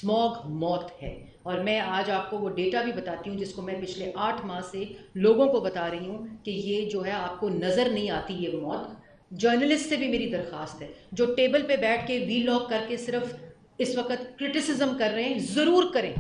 Smog मौत है। और मैं आज आपको वो डेटा भी बताती हूँ जिसको मैं पिछले 8 माह से लोगों को बता रही हूँ कि ये जो है आपको नज़र नहीं आती ये मौत। जर्नलिस्ट से भी मेरी दरख्वास्त है जो टेबल पे बैठ के वीलॉग करके सिर्फ इस वक्त क्रिटिसिज्म कर रहे हैं, ज़रूर करें।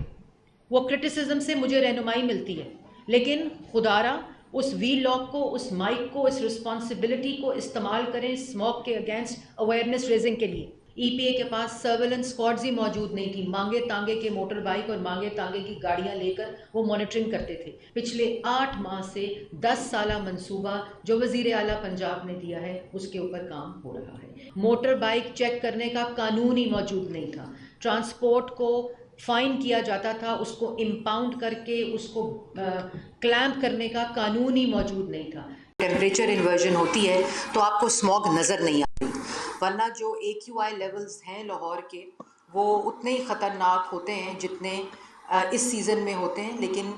वो क्रिटिसिज्म से मुझे रहनुमाई मिलती है, लेकिन खुदारा उस वीलॉग को, उस माइक को, इस रिस्पॉन्सिबिलिटी को इस्तेमाल करें स्मॉग के अगेंस्ट अवेयरनेस रेजिंग के लिए। ईपीए के पास सर्वेलेंस स्क्वाड्स ही मौजूद नहीं थी। मांगे तांगे के मोटर बाइक और मांगे तांगे की गाड़ियां लेकर वो मॉनिटरिंग करते थे। पिछले 8 माह से 10 साला मंसूबा जो वजीर आला पंजाब ने दिया है उसके ऊपर काम हो रहा है। मोटर बाइक चेक करने का कानून ही मौजूद नहीं था। ट्रांसपोर्ट को फाइन किया जाता था, उसको इम्पाउंड करके उसको क्लैम्प करने का कानून ही मौजूद नहीं था। टेम्परेचर इन्वर्जन होती है तो आपको स्मॉग नज़र नहीं आती, वरना जो AQI लेवल्स हैं लाहौर के वो उतने ही ख़तरनाक होते हैं जितने इस सीज़न में होते हैं। लेकिन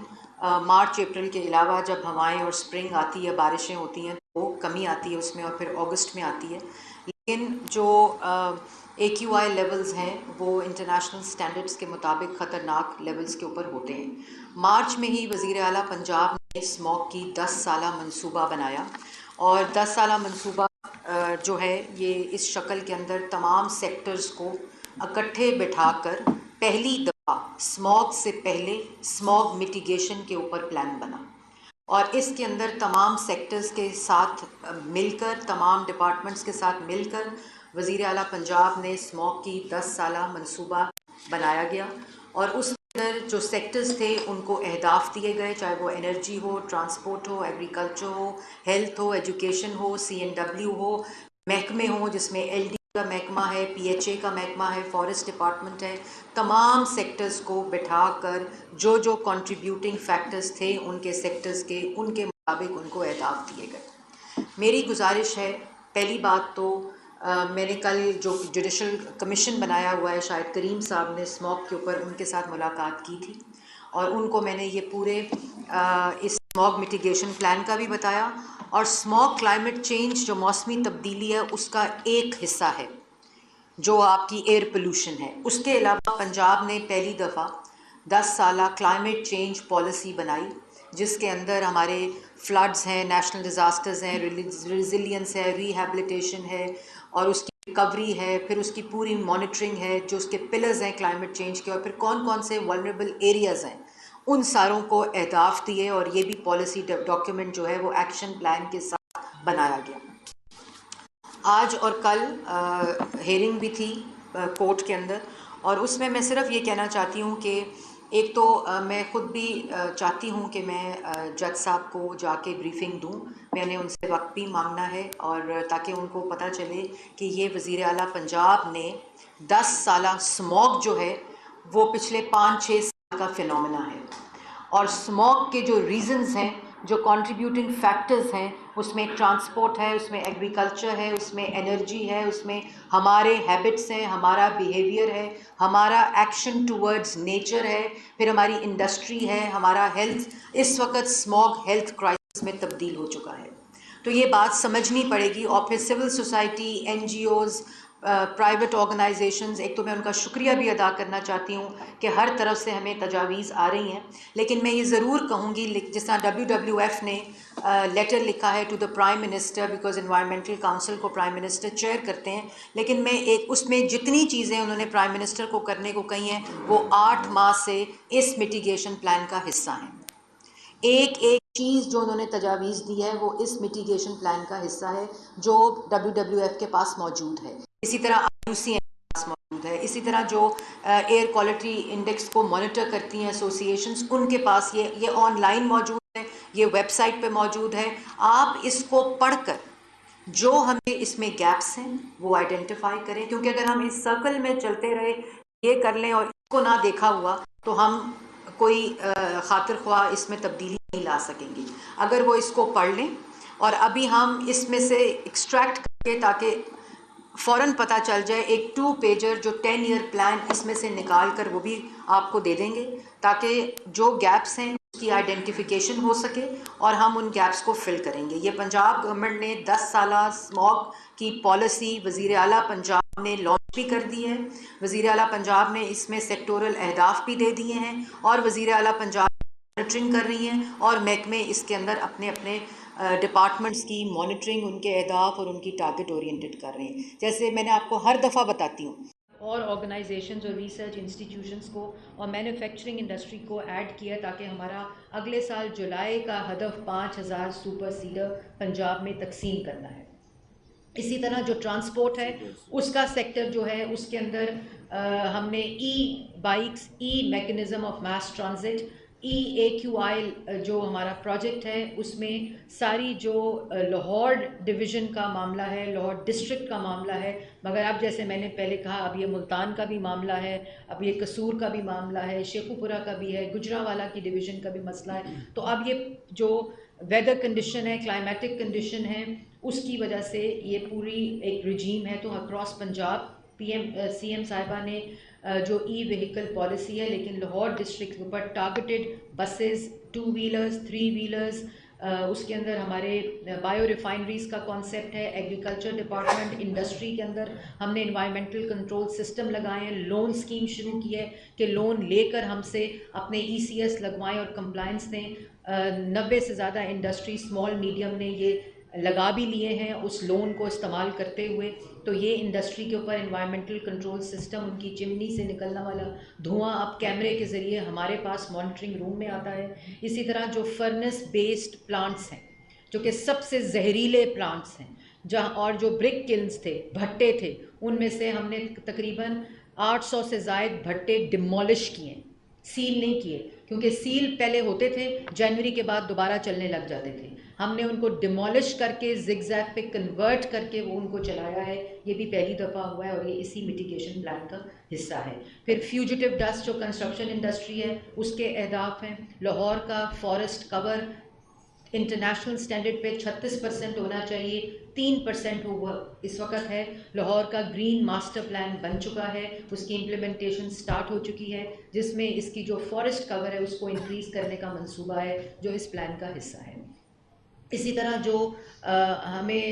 मार्च अप्रैल के अलावा जब हवाएं और स्प्रिंग आती है, बारिशें होती हैं, तो कमी आती है उसमें, और फिर अगस्त में आती है। लेकिन जो AQI लेवल्स हैं वो इंटरनेशनल स्टैंडर्ड्स के मुताबिक ख़तरनाक लेवल्स के ऊपर होते हैं। मार्च में ही वज़ीर आला पंजाब ने स्मॉग की 10 साला मंसूबा बनाया, और 10 साला मंसूबा जो है ये इस शक्ल के अंदर तमाम सेक्टर्स को इकट्ठे बिठाकर पहली दफ़ा स्मॉग से पहले स्मॉग मिटिगेशन के ऊपर प्लान बना, और इसके अंदर तमाम सेक्टर्स के साथ मिलकर, तमाम डिपार्टमेंट्स के साथ मिलकर वज़ीर आला पंजाब ने स्मॉग की 10 साला मंसूबा बनाया गया। और उस अंदर जो सेक्टर्स थे उनको अहदाफ दिए गए, चाहे वो एनर्जी हो, ट्रांसपोर्ट हो, एग्रीकल्चर हो, हेल्थ हो, एजुकेशन हो, CNW हो, महकमे हो जिसमें LD का महकमा है, PHA का महकमा है, फॉरेस्ट डिपार्टमेंट है। तमाम सेक्टर्स को बिठाकर जो जो कंट्रीब्यूटिंग फैक्टर्स थे उनके सेक्टर्स के, उनके मुताबिक उनको अहदाफ दिए गए। मेरी गुजारिश है, पहली बात तो मैंने कल जो जुडिशल कमीशन बनाया हुआ है, शायद करीम साहब ने स्मॉग के ऊपर उनके साथ मुलाकात की थी, और उनको मैंने ये पूरे इस स्मॉग मिटिगेशन प्लान का भी बताया। और स्मॉग क्लाइमेट चेंज जो मौसमी तब्दीली है उसका एक हिस्सा है जो आपकी एयर पोल्यूशन है। उसके अलावा पंजाब ने पहली दफ़ा 10 साला क्लाइमेट चेंज पॉलिसी बनाई जिसके अंदर हमारे फ्लड्स हैं, नेशनल डिज़ास्टर्स हैं, रेजिलियंस है, रिहैबिलिटेशन है, और उसकी रिकवरी है, फिर उसकी पूरी मॉनिटरिंग है, जो उसके पिलर्स हैं क्लाइमेट चेंज के, और फिर कौन कौन से वल्नरेबल एरियाज़ हैं उन सारों को अहदाफ दिए, और ये भी पॉलिसी डॉक्यूमेंट जो है वो एक्शन प्लान के साथ बनाया गया। आज और कल हेयरिंग भी थी कोर्ट के अंदर, और उसमें मैं सिर्फ ये कहना चाहती हूँ कि एक तो मैं ख़ुद भी चाहती हूँ कि मैं जज साहब को जाके ब्रीफिंग दूँ। मैंने उनसे वक्त भी मांगना है, और ताकि उनको पता चले कि ये वज़ीर आला पंजाब ने 10 साला स्मॉग जो है वो पिछले 5-6 साल का फिनोमेना है, और स्मॉग के जो रीज़न्स हैं, जो कंट्रीब्यूटिंग फैक्टर्स हैं, उसमें ट्रांसपोर्ट है, उसमें एग्रीकल्चर है, उसमें एनर्जी है, उसमें हमारे हैबिट्स हैं, हमारा बिहेवियर है, हमारा एक्शन टूवर्ड्स नेचर है, फिर हमारी इंडस्ट्री है, हमारा हेल्थ। इस वक्त स्मॉग हेल्थ क्राइसिस में तब्दील हो चुका है, तो ये बात समझनी पड़ेगी। और फिर civil society, NGOs, private organisations, एक तो मैं उनका शुक्रिया भी अदा करना चाहती हूँ कि हर तरफ से हमें तजावीज़ आ रही हैं, लेकिन मैं ये ज़रूर कहूँगी, जिस तरह WWF ने लेटर लिखा है to the prime minister, because environmental council को प्राइम मिनिस्टर चेयर करते हैं, लेकिन मैं एक उसमें जितनी चीज़ें उन्होंने प्राइम मिनिस्टर को करने को कही हैं वो 8 माह से इस मिटिगेशन प्लान का हिस्सा हैं। एक एक चीज़ जो उन्होंने तजावीज़ दी है वो इस मिटिगेशन प्लान का हिस्सा है जो WWF के पास मौजूद है। इसी तरह IUCN के पास मौजूद है, इसी तरह जो एयर क्वालिटी इंडेक्स को मॉनिटर करती हैं एसोसिएशंस, उनके पास ये ऑनलाइन मौजूद है, ये वेबसाइट पे मौजूद है। आप इसको पढ़कर जो हमें इसमें गैप्स हैं वो आइडेंटिफाई करें, क्योंकि अगर हम इस सर्कल में चलते रहे, ये कर लें और इसको ना देखा हुआ, तो हम कोई खातिर ख्वाह इसमें तब्दीली नहीं ला सकेंगे। अगर वो इसको पढ़ लें, और अभी हम इसमें से एक्सट्रैक्ट करके, ताकि फ़ौरन पता चल जाए, एक 2 पेजर जो 10 ईयर प्लान इसमें से निकाल कर वो भी आपको दे देंगे, ताकि जो गैप्स हैं उसकी आइडेंटिफिकेशन हो सके और हम उन गैप्स को फिल करेंगे। ये पंजाब गवर्नमेंट ने 10 साला स्मॉग की पॉलिसी वज़ीर आला पंजाब ने लॉन्च भी कर दी है। वज़ीर आला पंजाब ने इसमें सेक्टोरल अहदाफ भी दे दिए हैं और वज़ीर आला पंजाब मॉनिटरिंग कर रही हैं और महकमे इसके अंदर अपने अपने डिपार्टमेंट्स की मॉनिटरिंग, उनके अहदाफ और उनकी टारगेट ओरिएंटेड कर रहे हैं। जैसे मैंने आपको हर दफ़ा बताती हूँ, और ऑर्गेनाइजेशंस और रिसर्च इंस्टीट्यूशंस को और मैन्युफैक्चरिंग इंडस्ट्री को ऐड किया ताकि हमारा अगले साल जुलाई का हदफ 5000 सुपर सीडर पंजाब में तकसीम करना है। इसी तरह जो ट्रांसपोर्ट है उसका सेक्टर जो है उसके अंदर हमने bikes, mechanism of mass transit, AQI जो हमारा प्रोजेक्ट है उसमें सारी जो लाहौर डिवीज़न का मामला है, लाहौर डिस्ट्रिक्ट का मामला है, मगर अब जैसे मैंने पहले कहा अब ये मुल्तान का भी मामला है, अब ये कसूर का भी मामला है, शेखुपुरा का भी है, गुजरावाला की डिवीज़न का भी मसला है। तो अब ये जो वेदर कंडीशन है, क्लाइमेटिक कंडीशन है, उसकी वजह से ये पूरी एक रिजीम है। तो अक्रॉस पंजाब CM साहिबा ने जो व्हीकल पॉलिसी है, लेकिन लाहौर डिस्ट्रिक्ट के ऊपर टारगेटेड बसेस, 2 व्हीलर्स, 3 व्हीलर्स, उसके अंदर हमारे बायो रिफाइनरीज़ का कॉन्सेप्ट है। एग्रीकल्चर डिपार्टमेंट, इंडस्ट्री के अंदर हमने इन्वायरमेंटल कंट्रोल सिस्टम लगाए हैं, लोन स्कीम शुरू की है कि लोन लेकर हमसे अपने ECS लगवाएं और कंप्लाइंस दें। 90 से ज़्यादा इंडस्ट्री, स्मॉल मीडियम ने ये लगा भी लिए हैं उस लोन को इस्तेमाल करते हुए। तो ये इंडस्ट्री के ऊपर इन्वायरमेंटल कंट्रोल सिस्टम, उनकी चिमनी से निकलने वाला धुआं अब कैमरे के ज़रिए हमारे पास मॉनिटरिंग रूम में आता है। इसी तरह जो फर्नेस बेस्ड प्लांट्स हैं जो कि सबसे जहरीले प्लांट्स हैं, जहाँ और जो ब्रिक किल्न्स थे, भट्टे थे, उनमें से हमने तकरीबन 800 से ज़ायद भट्टे डिमोलिश किए, सील नहीं किए, क्योंकि सील पहले होते थे, जनवरी के बाद दोबारा चलने लग जाते थे। हमने उनको डिमोलिश करके जिगजैग पे कन्वर्ट करके वो उनको चलाया है। ये भी पहली दफ़ा हुआ है और ये इसी मिटिगेशन प्लान का हिस्सा है। फिर फ्यूजिटिव डस्ट जो कंस्ट्रक्शन इंडस्ट्री है उसके अहदाफ हैं। लाहौर का फॉरेस्ट कवर इंटरनेशनल स्टैंडर्ड पे 36% होना चाहिए, 3% हुआ इस वक्त है। लाहौर का ग्रीन मास्टर प्लान बन चुका है, उसकी इम्प्लीमेंटेशन स्टार्ट हो चुकी है, जिसमें इसकी जो फॉरेस्ट कवर है उसको इंक्रीज़ करने का मंसूबा है जो इस प्लान का हिस्सा है। इसी तरह जो हमें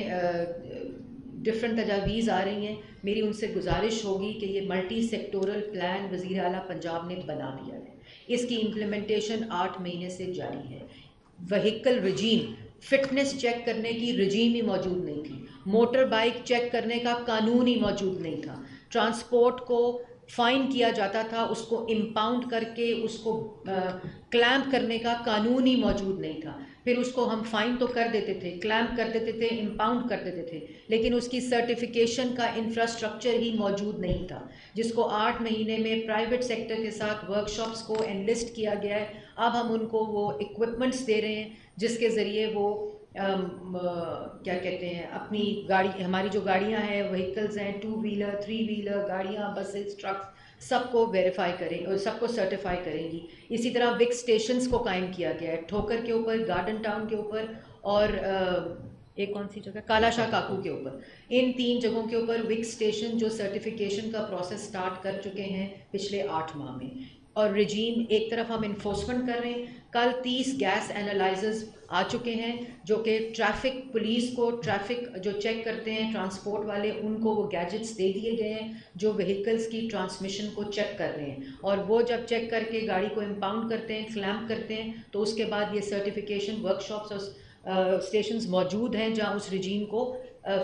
डिफरेंट तजावीज़ आ रही हैं, मेरी उनसे गुजारिश होगी कि ये मल्टी सेक्टोरल प्लान वज़ीर आला पंजाब ने बना दिया है, इसकी इम्प्लीमेंटेशन 8 महीने से जारी है। व्हीकल रजीम, फिटनेस चेक करने की रजीम ही मौजूद नहीं थी, मोटर बाइक चेक करने का कानून ही मौजूद नहीं था, ट्रांसपोर्ट को फ़ाइन किया जाता था, उसको इम्पाउंड करके उसको क्लैम्प करने का कानून ही मौजूद नहीं था। फिर उसको हम फ़ाइन तो कर देते थे, क्लैम्प कर देते थे, इम्पाउंड कर देते थे, लेकिन उसकी सर्टिफिकेशन का इंफ्रास्ट्रक्चर ही मौजूद नहीं था, जिसको 8 महीने में प्राइवेट सेक्टर के साथ वर्कशॉप्स को एनलिस्ट किया गया है। अब हम उनको वो इक्विपमेंट्स दे रहे हैं जिसके ज़रिए वो क्या कहते हैं, अपनी गाड़ी, हमारी जो गाड़ियां हैं, व्हीकल्स हैं, 2 व्हीलर, 3 व्हीलर गाड़ियां, बसेस, ट्रक्स, सबको वेरीफाई करें और सबको सर्टिफाई करेंगी। इसी तरह विक स्टेशंस को कायम किया गया है, ठोकर के ऊपर, गार्डन टाउन के ऊपर और एक कौन सी जगह, कालाशाह काकू के ऊपर, इन 3 जगहों के ऊपर विक स्टेशन जो सर्टिफिकेशन का प्रोसेस स्टार्ट कर चुके हैं पिछले 8 माह में। और रजीम एक तरफ हम इन्फोर्समेंट कर रहे हैं। कल 30 गैस एनालाइजर्स आ चुके हैं जो कि ट्रैफिक पुलिस को, ट्रैफिक जो चेक करते हैं ट्रांसपोर्ट वाले, उनको वो गैजेट्स दे दिए गए हैं जो व्हीकल्स की ट्रांसमिशन को चेक कर रहे हैं, और वो जब चेक करके गाड़ी को इम्पाउंड करते हैं, क्लैम्प करते हैं, तो उसके बाद ये सर्टिफिकेशन वर्कशॉप्स और स्टेशंस मौजूद हैं जहां उस रजीम को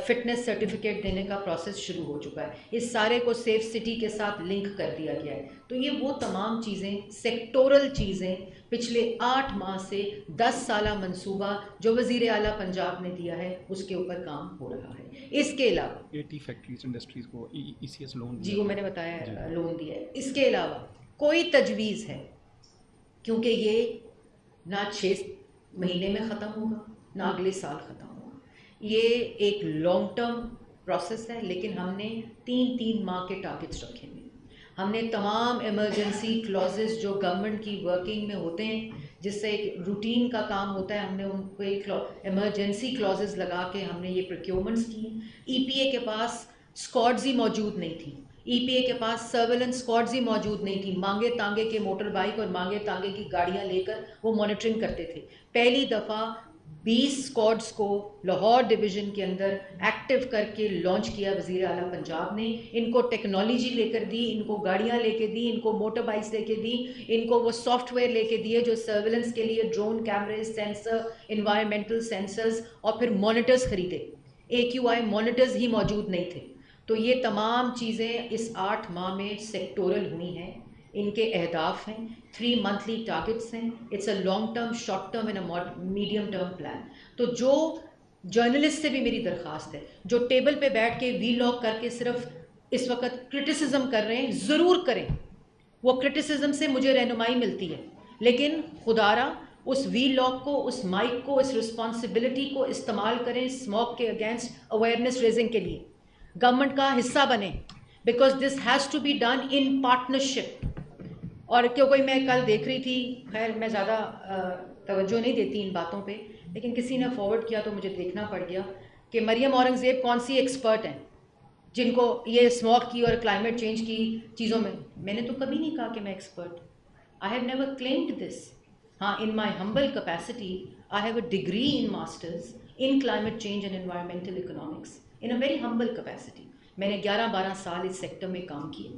फिटनेस सर्टिफिकेट देने का प्रोसेस शुरू हो चुका है। इस सारे को सेफ सिटी के साथ लिंक कर दिया गया है। तो ये वो तमाम चीज़ें, सेक्टोरल चीज़ें, पिछले 8 माह से 10 साला मंसूबा जो वज़ीर आला पंजाब ने दिया है उसके ऊपर काम हो रहा है। इसके अलावा 80 फैक्ट्रीज इंडस्ट्रीज़ को ECS लोन जी, वो मैंने बताया लोन दिया है। इसके अलावा कोई तजवीज़ है, क्योंकि ये ना 6 महीने में ख़त्म होगा ना अगले साल ख़त्म होगा, ये एक लॉन्ग टर्म प्रोसेस है, लेकिन हमने 3-3 माह के टारगेट्स रखे हैं। हमने तमाम इमरजेंसी क्लॉजेस जो गवर्नमेंट की वर्किंग में होते हैं, जिससे एक रूटीन का काम होता है, हमने उनको एक इमरजेंसी क्लॉजेस लगा के हमने ये प्रोक्योरमेंट्स किए। EPA के पास स्क्वाड्स ही मौजूद नहीं थी, EPA के पास सर्वेलेंस स्क्वाड्स ही मौजूद नहीं थी। मांगे तांगे के मोटर बाइक और मांगे तांगे की गाड़ियां लेकर वो मॉनिटरिंग करते थे। पहली दफ़ा 20 स्क्वाड्स को लाहौर डिवीज़न के अंदर एक्टिव करके लॉन्च किया वज़ीर आला पंजाब ने। इनको टेक्नोलॉजी लेकर दी, इनको गाड़ियाँ लेके दी, इनको मोटर बाइक्स लेके दी, इनको वो सॉफ्टवेयर लेके दिए जो सर्वेलेंस के लिए ड्रोन कैमरे, सेंसर, इन्वायरमेंटल सेंसर्स और फिर मॉनिटर्स खरीदे। AQI मॉनिटर्स ही मौजूद नहीं थे। तो ये तमाम चीज़ें इस 8 माह में सेक्टोरल हुई हैं। इनके अहदाफ हैं, 3 मंथली टारगेट्स हैं। It's a long term, short term and a medium term plan. तो जो जर्नलिस्ट से भी मेरी दरख्वास्त है, जो टेबल पे बैठ के वीलॉग करके सिर्फ इस वक्त क्रिटिसिज्म कर रहे हैं, ज़रूर करें। वो क्रिटिसिज्म से मुझे रहनुमाई मिलती है, लेकिन खुदारा उस वीलॉग को, उस माइक को, इस रिस्पॉन्सिबिलिटी को इस्तेमाल करें स्मॉग के अगेंस्ट अवेयरनेस रेजिंग के लिए। गवर्नमेंट का हिस्सा बने, because this has to be done in partnership. और क्योंकि मैं कल देख रही थी, खैर मैं ज़्यादा तवज्जो नहीं देती इन बातों पे, लेकिन किसी ने फॉरवर्ड किया तो मुझे देखना पड़ गया कि मरियम औरंगज़ेब कौन सी एक्सपर्ट हैं जिनको ये स्मॉग की और क्लाइमेट चेंज की चीज़ों में। मैंने तो कभी नहीं कहा कि मैं expert, I have never claimed this. हाँ, in my humble capacity I have a degree in masters in climate change and environmental economics in a very humble capacity. मैंने 11-12 साल इस सेक्टर में काम किए,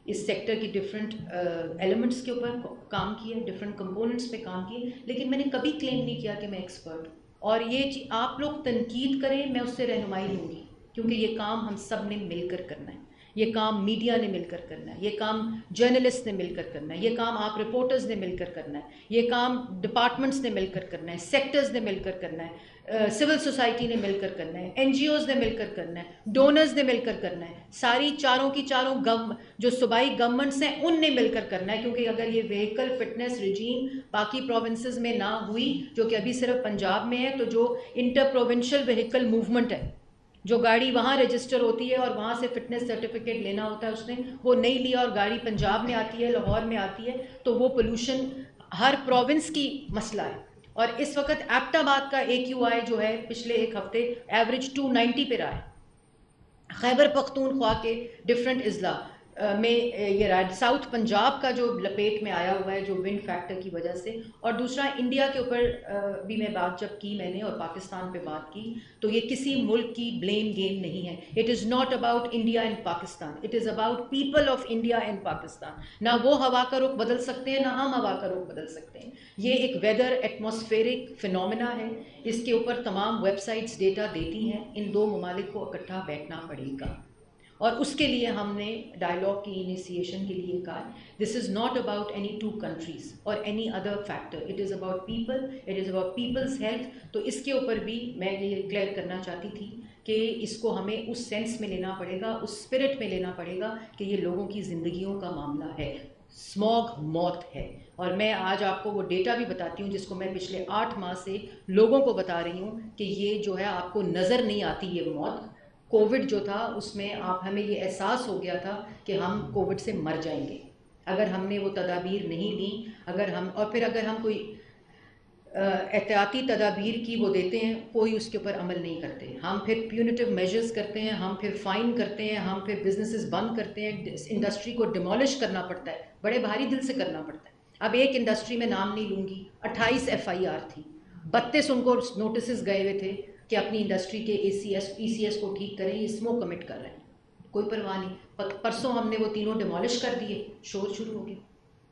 इस सेक्टर की डिफरेंट एलिमेंट्स के ऊपर काम किया, डिफरेंट कंपोनेंट्स पे काम किए, लेकिन मैंने कभी क्लेम नहीं किया कि मैं एक्सपर्ट। और ये आप लोग तनकीद करें, मैं उससे रहनुमाई लूँगी, क्योंकि ये काम हम सब ने मिलकर करना है। ये काम मीडिया ने मिलकर करना है, ये काम जर्नलिस्ट ने मिलकर करना है, ये काम आप रिपोर्टर्स ने मिलकर करना है, ये काम डिपार्टमेंट्स ने मिलकर करना है, सेक्टर्स ने मिलकर करना है, सिविल सोसाइटी ने मिलकर करना है, NGOs ने मिलकर करना है, डोनर्स ने मिलकर करना है, सारी चारों की चारों जो सूबाई गवर्नमेंट्स हैं उनने मिलकर करना है। क्योंकि अगर ये व्हीकल फिटनेस रिजीम बाकी प्रोविंसेस में ना हुई, जो कि अभी सिर्फ पंजाब में है, तो जो इंटर प्रोविंशियल व्हीकल मूवमेंट है, जो गाड़ी वहाँ रजिस्टर होती है और वहाँ से फिटनेस सर्टिफिकेट लेना होता है, उसने वो नहीं लिया और गाड़ी पंजाब में आती है, लाहौर में आती है, तो वो पोल्यूशन हर प्रोविंस की मसला है। और इस वक्त एबटाबाद का AQI जो है पिछले एक हफ्ते एवरेज 290 पे रहा है। खैबर पख्तूनख्वा के डिफरेंट अजला में ये साउथ पंजाब का जो लपेट में आया हुआ है, जो विंड फैक्टर की वजह से। और दूसरा, इंडिया के ऊपर भी मैं बात जब की मैंने और पाकिस्तान पे बात की, तो ये किसी मुल्क की ब्लेम गेम नहीं है। It is not about India and Pakistan, it is about people of India and Pakistan. ना वो हवा का रुख बदल सकते हैं, ना हम हवा का रुख बदल सकते हैं। ये एक वेदर एटमॉस्फेरिक फिनोमेना है, इसके ऊपर तमाम वेबसाइट्स डेटा देती हैं। इन दो ममालिक को इकट्ठा बैठना पड़ेगा और उसके लिए हमने डायलॉग की इनिशिएशन के लिए कहा, this is not about any 2 countries और any other factor, it is about people, it is about people's health. तो इसके ऊपर भी मैं ये क्लियर करना चाहती थी कि इसको हमें उस सेंस में लेना पड़ेगा, उस स्पिरिट में लेना पड़ेगा कि ये लोगों की ज़िंदगियों का मामला है, स्मॉग मौत है। और मैं आज आपको वो डेटा भी बताती हूँ जिसको मैं पिछले 8 माह से लोगों को बता रही हूँ कि ये जो है आपको नज़र नहीं आती ये मौत। कोविड जो था उसमें हमें ये एहसास हो गया था कि हम कोविड से मर जाएंगे अगर हमने वो तदाबीर नहीं ली। अगर हम कोई एहतियाती तदाबीर की वो देते हैं, कोई उसके ऊपर अमल नहीं करते। हम फिर प्यूनिटिव मेजर्स करते हैं, हम फिर फ़ाइन करते हैं, हम फिर बिजनेसेस बंद करते हैं, इंडस्ट्री को डिमोलिश करना पड़ता है, बड़े भारी दिल से करना पड़ता है। अब एक इंडस्ट्री में नाम नहीं लूँगी, 28 FIR थी, 32 उनको नोटिस गए हुए थे कि अपनी इंडस्ट्री के ECS को ठीक करें, ये स्मोक कमिट कर रहे हैं, कोई परवाह नहीं। परसों हमने वो तीनों डिमोलिश कर दिए, शोर शुरू हो गया।